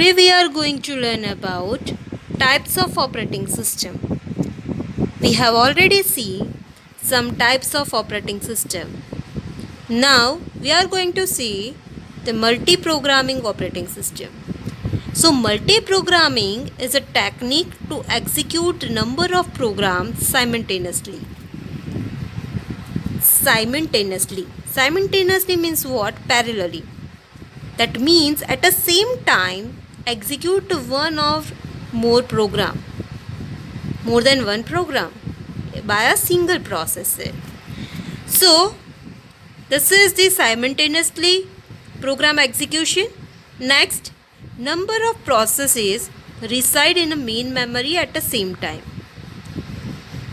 Today we are going to learn about types of operating system. We have already seen some types of operating system. Now we are going to see the multi-programming operating system. So multi-programming is a technique to execute a number of programs simultaneously. Simultaneously means what? Parallelly. That means at the same time execute one or more than one program by a single processor. So this is the simultaneously program execution. Next, number of processes reside in a main memory at the same time.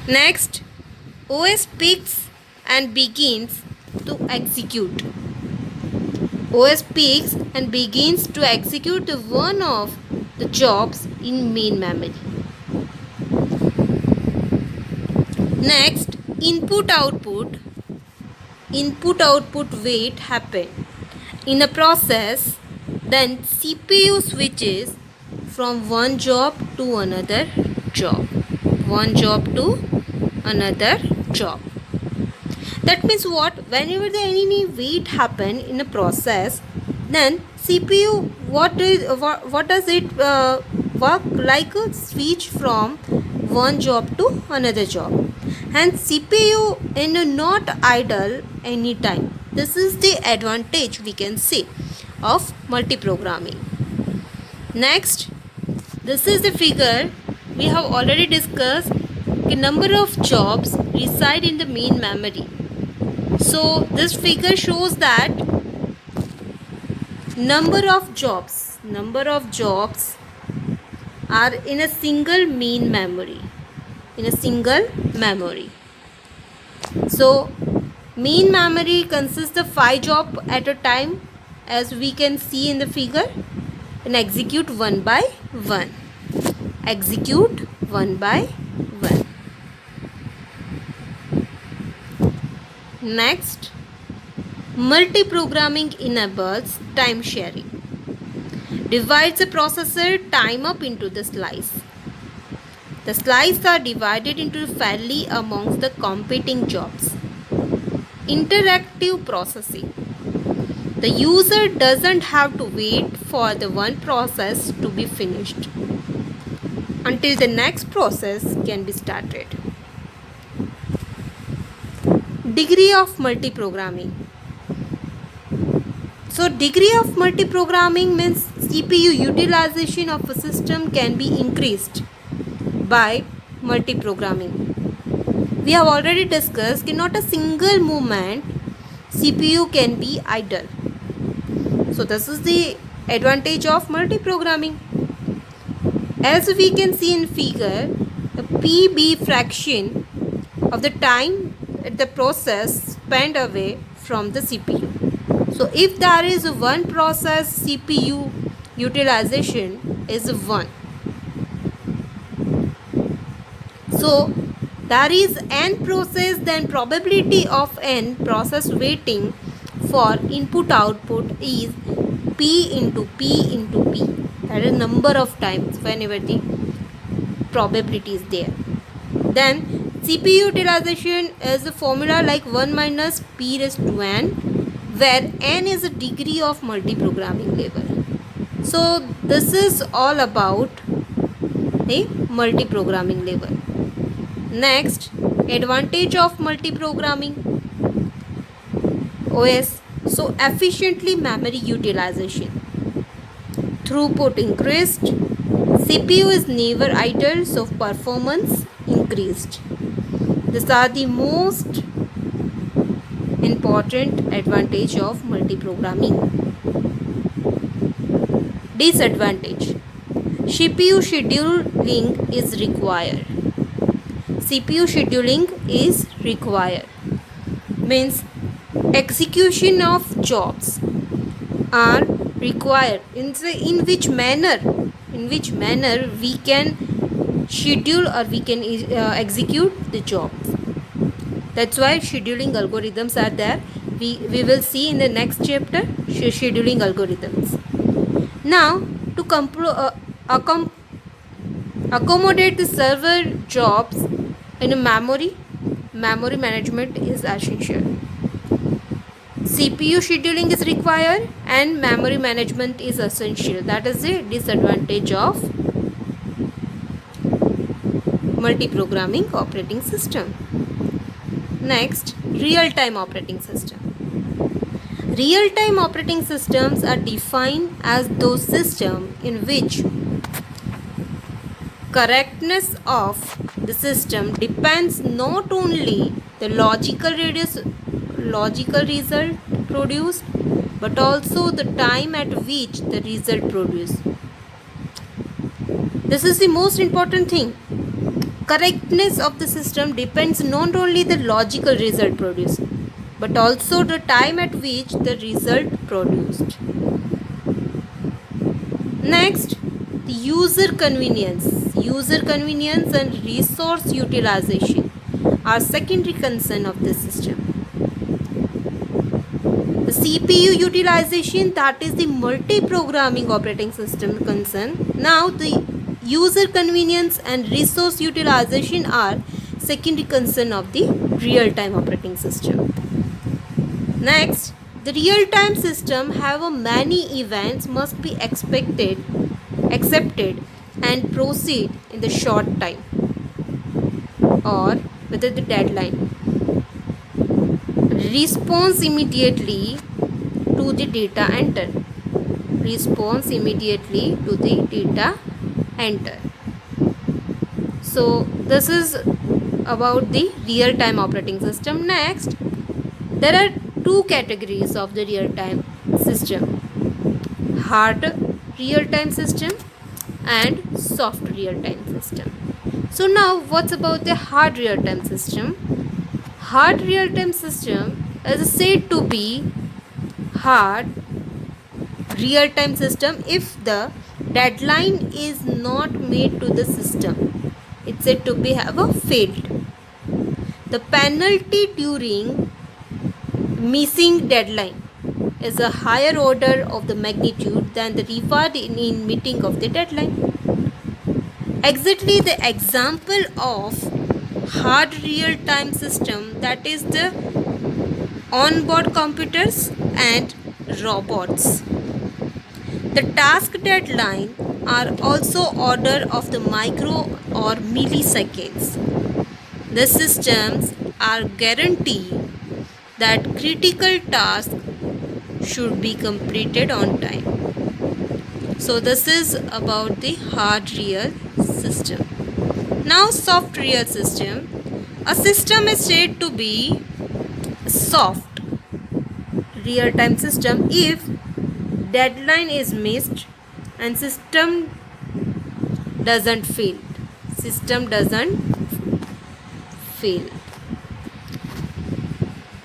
Next, OS picks and begins to execute. OS picks and begins to execute one of the jobs in main memory. Next, input output wait happen in a process, then CPU switches from one job to another job. That means what? Whenever the any wait happen in a process, then CPU what does it work like a switch from one job to another job, and CPU in not idle anytime. This is the advantage we can say of multi-programming. Next, this is the figure we have already discussed. The number of jobs reside in the main memory. So this figure shows that number of jobs are in a single main memory. So main memory consists of 5 jobs at a time, as we can see in the figure, and execute one by one. Next, multi-programming enables time sharing. Divides the processor time up into the slice. The slices are divided into fairly amongst the competing jobs. Interactive processing. The user doesn't have to wait for the one process to be finished until the next process can be started. Degree of multi-programming. So degree of multi-programming means CPU utilization of a system can be increased by multi-programming. We have already discussed that not a single moment CPU can be idle. So this is the advantage of multi-programming. As we can see in figure, the PB fraction of the time the process spent away from the CPU. So if there is one process, CPU utilization is 1. So there is n process, then probability of n process waiting for input output is P into P. That is number of times whenever the probability is there. Then CPU utilization is a formula like 1 minus P raised to n, where n is a degree of multi-programming level. So this is all about a multi-programming level. Next, advantage of multi-programming OS. So efficiently memory utilization. Throughput increased. CPU is never idle, so performance increased. These are the most important advantage of multi-programming. Disadvantage. CPU scheduling is required. Means execution of jobs are required. In which manner we can schedule or we can execute the jobs. That's why scheduling algorithms are there. We will see in the next chapter scheduling algorithms. Now to accommodate the server jobs in a memory. Memory management is essential. CPU scheduling is required and memory management is essential. That is the disadvantage of multi-programming operating system. Next, real-time operating system. Real-time operating systems are defined as those systems in which correctness of the system depends not only the logical result produced but also the time at which the result produced. This is the most important thing. Correctness of the system depends not only the logical result produced but also the time at which the result produced. Next, the user convenience. User convenience and resource utilization are secondary concern of this system. The CPU utilization, that is the multi-programming operating system concern. Now the user convenience and resource utilization are secondary concern of the real-time operating system. Next, the real-time system have a many events must be accepted and proceed in the short time or within the deadline. Response immediately to the data enter. Response immediately to the data enter. So this is about the real-time operating system. Next, there are two categories of the real-time system: hard real-time system and soft real-time system. So now what's about the hard real-time system? Hard real-time system is said to be hard real-time system if the deadline is not made to the system. It's said to be have a failed. The penalty during missing deadline is a higher order of the magnitude than the reward in meeting of the deadline. Exactly the example of hard real-time system, that is the onboard computers and robots. The task deadline are also order of the micro or milliseconds. The systems are guarantee that critical tasks should be completed on time. So this is about the hard real system. Now soft real system. A system is said to be soft real-time system if deadline is missed and system doesn't fail. System doesn't fail.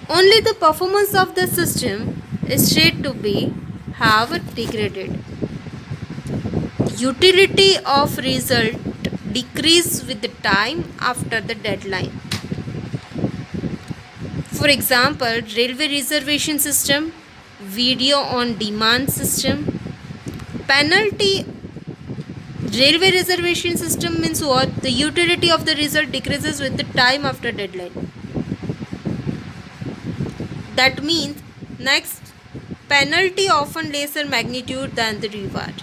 Only the performance of the system is said to be have degraded. Utility of result decrease with the time after the deadline. For example, railway reservation system, video on demand system. Penalty railway reservation system means what? The utility of the result decreases with the time after deadline. That means next, penalty often lesser magnitude than the reward.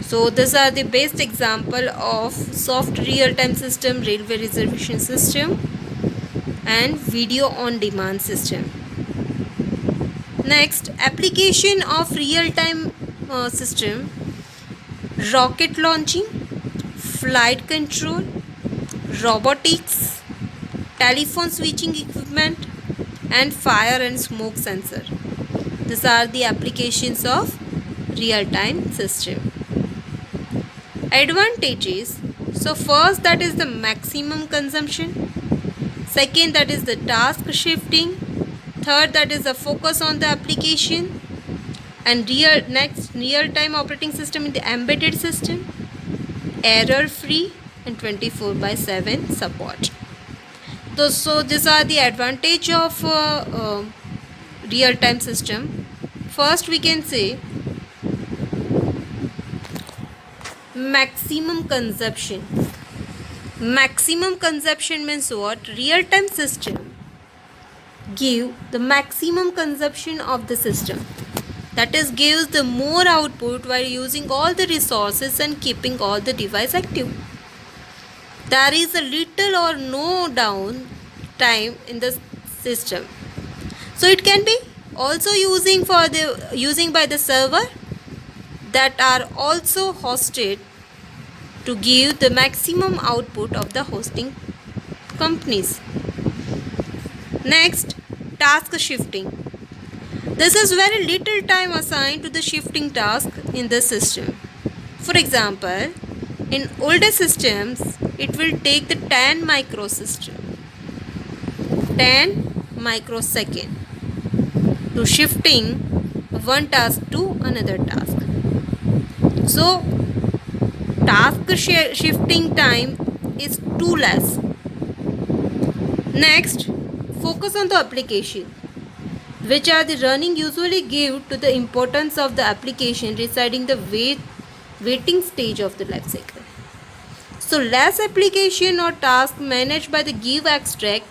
So these are the best example of soft real-time system, railway reservation system and video on demand system. Next, application of real-time system: rocket launching, flight control, robotics, telephone switching equipment and fire and smoke sensor. These are the applications of real-time system. Advantages: so first, that is the maximum consumption. Second, that is the task shifting. Third, that is the focus on the application. And real-time operating system in the embedded system, error free and 24/7 support. So these are the advantage of real-time system. First, we can say maximum consumption. Maximum consumption means what? Real-time system give the maximum consumption of the system. That is, gives the more output while using all the resources and keeping all the device active. There is a little or no down time in the system. So it can be also using by the server that are also hosted to give the maximum output of the hosting companies. Next, task shifting. This is very little time assigned to the shifting task in the system. For example, in older systems, it will take the 10 microsecond to shifting one task to another task. So, task shifting time is too less. Next, focus on the application, which are the running usually give to the importance of the application residing the waiting stage of the life cycle. So less application or task managed by the give extract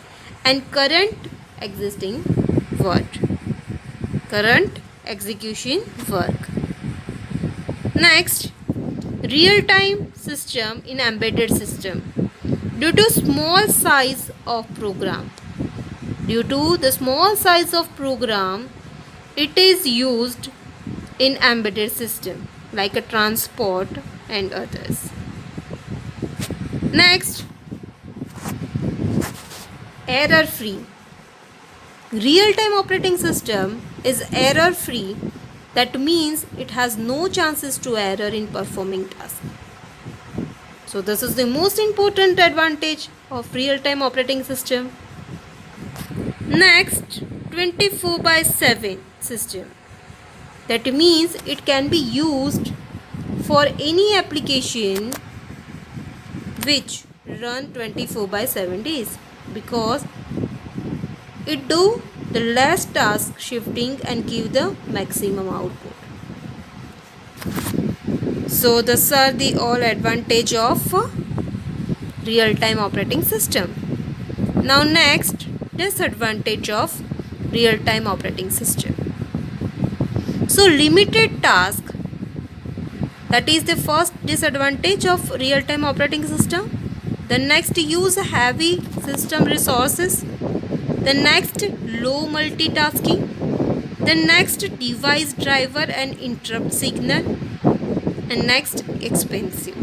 and current existing work. Current execution work. Next, real-time system in embedded system. Due to small size of program, it is used in embedded system like a transport and others. Next, error free. Real-time operating system is error free. That means it has no chances to error in performing tasks. So this is the most important advantage of real-time operating system. Next, 24/7 system. That means it can be used for any application which run 24/7 days, because it do the less task shifting and give the maximum output. So these are the all advantage of real-time operating system. Now next, disadvantage of real-time operating system. So limited task, that is the first disadvantage of real-time operating system. The next, use heavy system resources. The next, low multitasking. The next, device driver and interrupt signal. And next, expensive.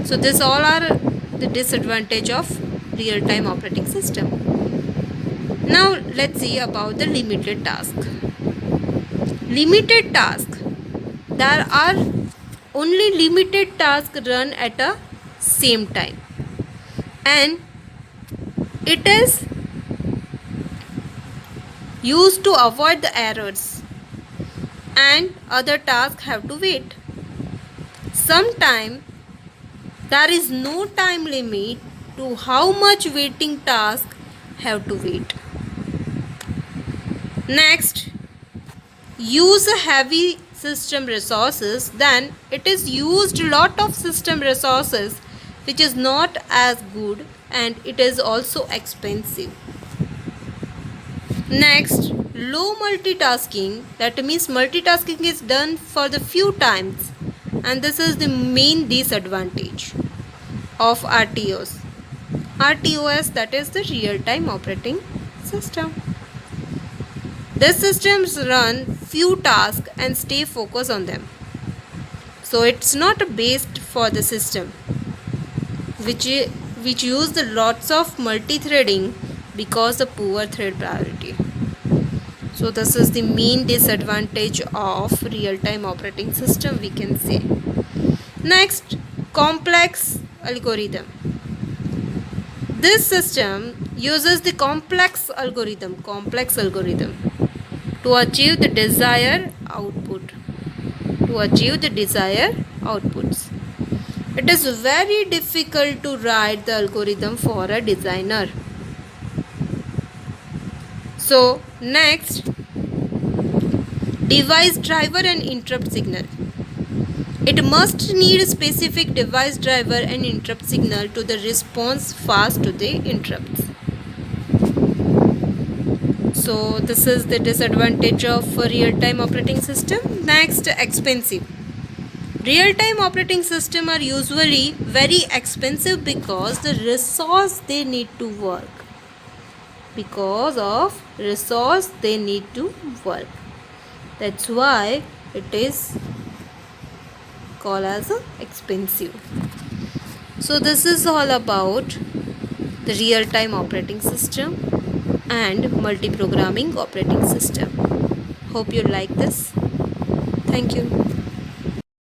So this all are the disadvantage of real-time operating system. Now let's see about the limited task. Limited task. There are only limited tasks run at a same time, and it is used to avoid the errors, and other tasks have to wait. Sometimes there is no time limit to how much waiting tasks have to wait. Next, use a heavy system resources. Then it is used lot of system resources, which is not as good, and it is also expensive. Next, low multitasking. That means multitasking is done for the few times, and this is the main disadvantage of RTOS. RTOS, that is the real-time operating system. These systems run few tasks and stay focused on them. So it's not based for the system which use the lots of multi-threading because of poor thread priority. So this is the main disadvantage of real-time operating system, we can say. Next, complex algorithm. This system uses the complex algorithm to achieve the desired outputs. It is very difficult to write the algorithm for a designer. So next, device driver and interrupt signal. It must need a specific device driver and interrupt signal to the response fast to the interrupts. So this is the disadvantage of a real-time operating system. Next, expensive. Real-time operating system are usually very expensive because the resource they need to work. Because of resource they need to work. That's why it is called as expensive. So this is all about the real-time operating system and multi-programming operating system. Hope you like this. Thank you.